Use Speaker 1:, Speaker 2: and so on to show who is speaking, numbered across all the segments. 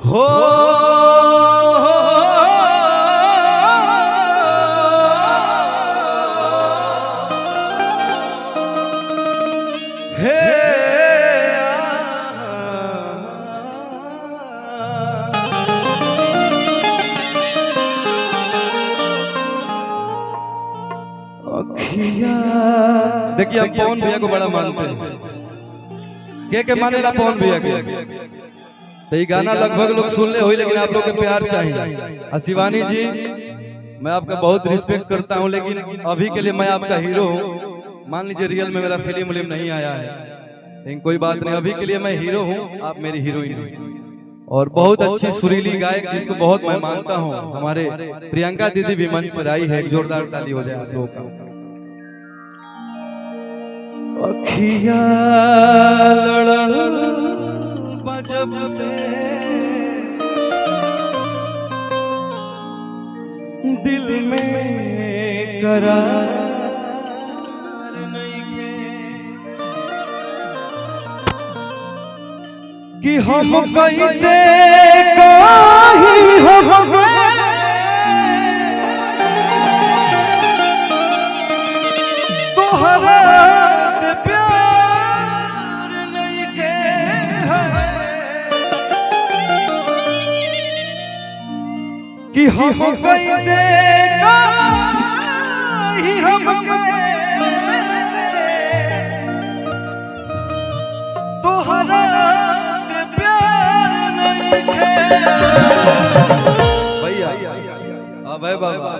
Speaker 1: हो हे देखिए हम पवन भैया को बड़ा मानते हैं। के मानेला पवन भैया के तो ये गाना लगभग लोग सुन ले हुई, लेकिन आप लोग के प्यार चाहिए। शिवानी जी मैं आपका बहुत रिस्पेक्ट करता हूं, लेकिन अभी के लिए मैं आपका हीरो हूं। मान लीजिए रियल में मेरा फिल्म नहीं आया है, लेकिन कोई बात नहीं, अभी के लिए मैं हीरो हूं, आप मेरी हीरोइन। और बहुत अच्छी सुरीली गायक जिसको बहुत मैं मानता हूं, हमारे प्रियंका दीदी भी मंच पर आई है। एक जोरदार ताली हो जाए आप लोगों का। अखिया लड़ल जब से दिल में करार नहीं है कि हम कैसे कहीं हम तोहरा से प्यार नहीं के कि हम कैसे कहीं हम तोहरा से प्यार नहीं है भैया। अब है बाबा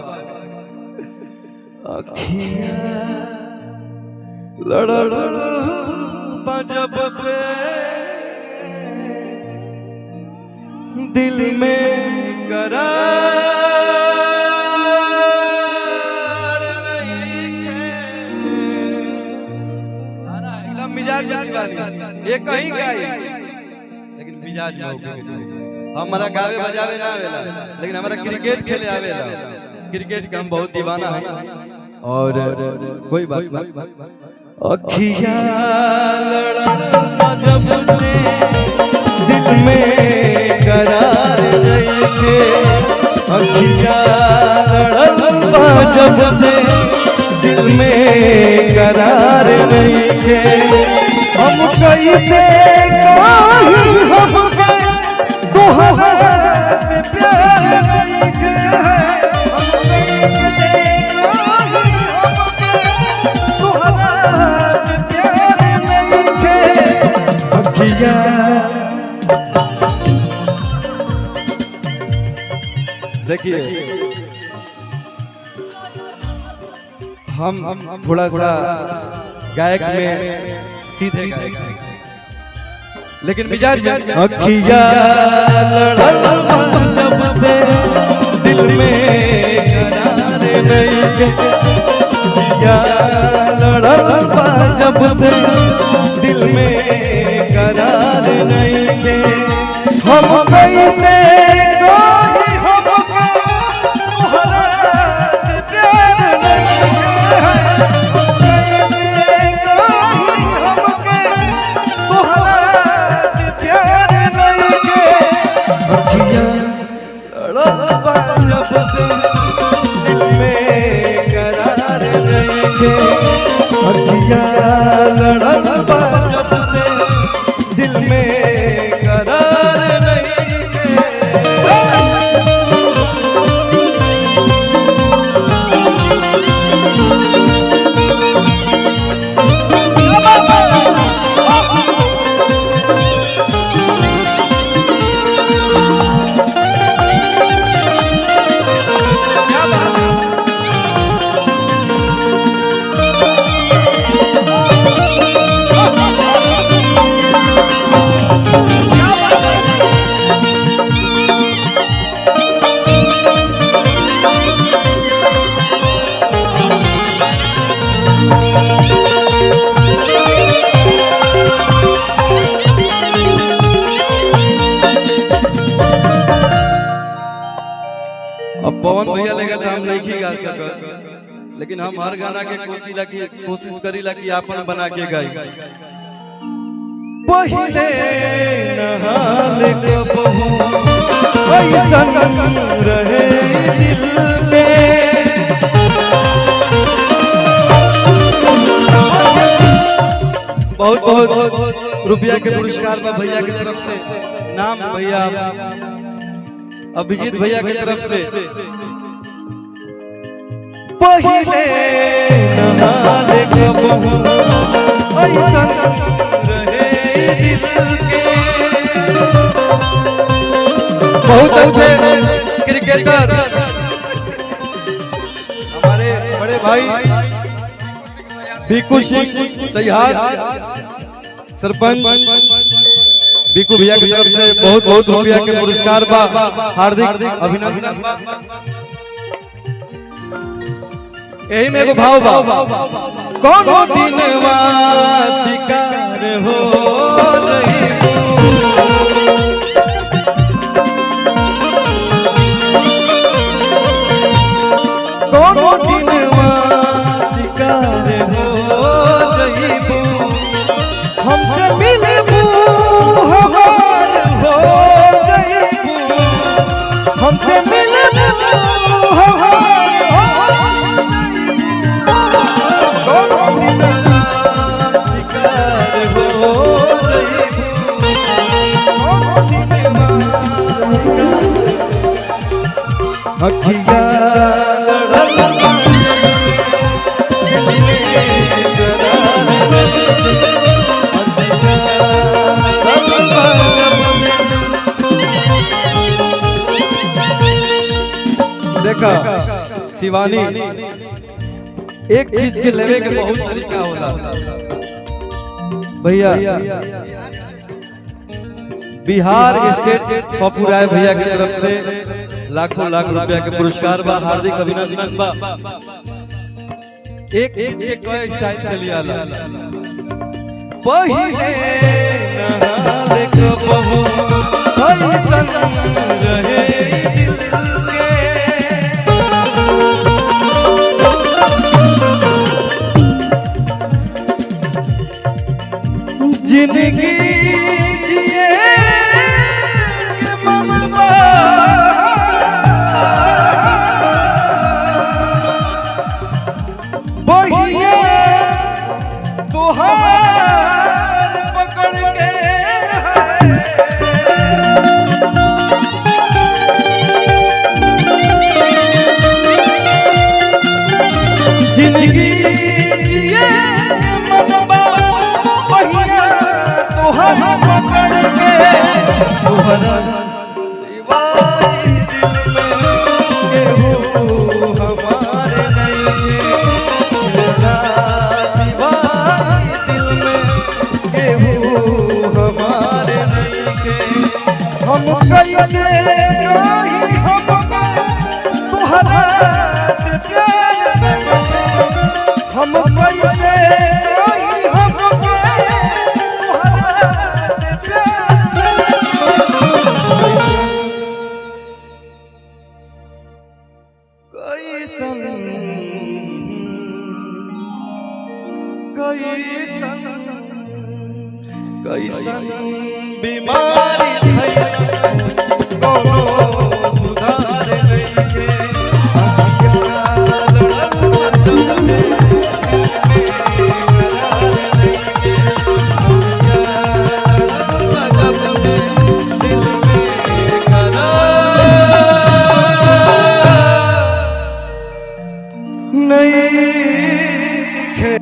Speaker 1: अखियां लड़ल जब से दिल में करार नहीं है। एकदम मिजाज में शिवानी ये कहीं गाय, लेकिन मिजाज में हमारा गावे बजावे ना आवेला, लेकिन हमारा क्रिकेट खेले आवेला। क्रिकेट का हम बहुत दीवाना है। और कोई बात नहीं। अखियां लड़ल जब से दिल में करार नहीं के, अखियां लड़ल जब से दिल में करार नहीं के, हम कैसे कहीं हम तोहरा से प्यार नहीं के, देखिए हम थोड़ा सा गायक में सीधे गायक हैं, लेकिन मिजाज में अखियां लड़ल जब से दिल में करार नहीं के, अखियां लड़ल जब से दिल में करार नहीं के, हम कैसे दिल में करार नहीं अब पवन भैया लेगा तो हम नहीं गा सकत, लेकिन हम हर गाना के कोशिश करीला कि आपन बना के गाई। पहिले नहाल कबहू संग रहे दिल के। बहुत बहुत रुपया के पुरस्कार पर भैया की तरफ से, नाम भैया अभिजीत भैया की तरफ से। पहिले नहाले कबहू ऐसन रहे दिल के। बहुत अच्छे क्रिकेटर हमारे बड़े भाई बीकू सिंह सहिहार सरपंच बीकू भैया की तरफ से बहुत बहुत रुपया के पुरस्कार बा, हार्दिक अभिनंदन बा। यही में एगो भाव बा, कोनो दिनवा शिकार हो जइबू, कोनो दिनवा शिकार हो जइबू, हमसे मिलबू हमार हो जइबू, हमसे मिलबू हमार हो जइबू, कोनो दिनवा शिकार हो जइबू, कोनो दिनवा अखिया देखा शिवानी, एक चीज के लेवे के बहुत तरीका होला भैया। बिहार स्टेट पप्पू राय भैया की तरफ से लाखों लाख रुपया के पुरस्कार बा, हार्दिक अभिनंदन बा। एक चीज के कोई स्टाइल चली आला, पहिले नहाले कबहू ऐसन रहे दिल के। जिंदगी जिए के मनवा बहिया तोहार पकड़ के जिंदगी जिए के मनवा बहिया तोहार पकड़ के। तोहरा सिवाय दिल में केहू हमारे नहीं, तेरा सिवाय दिल में केहू हमारे नहीं के। हम कैसे रही हमको तोहरा से प्यार, हम कैसे रही हमको तोहरा से प्यार। कैसन कैसन कैसन बीमारी कोनो सुधार नहीं के। नहीं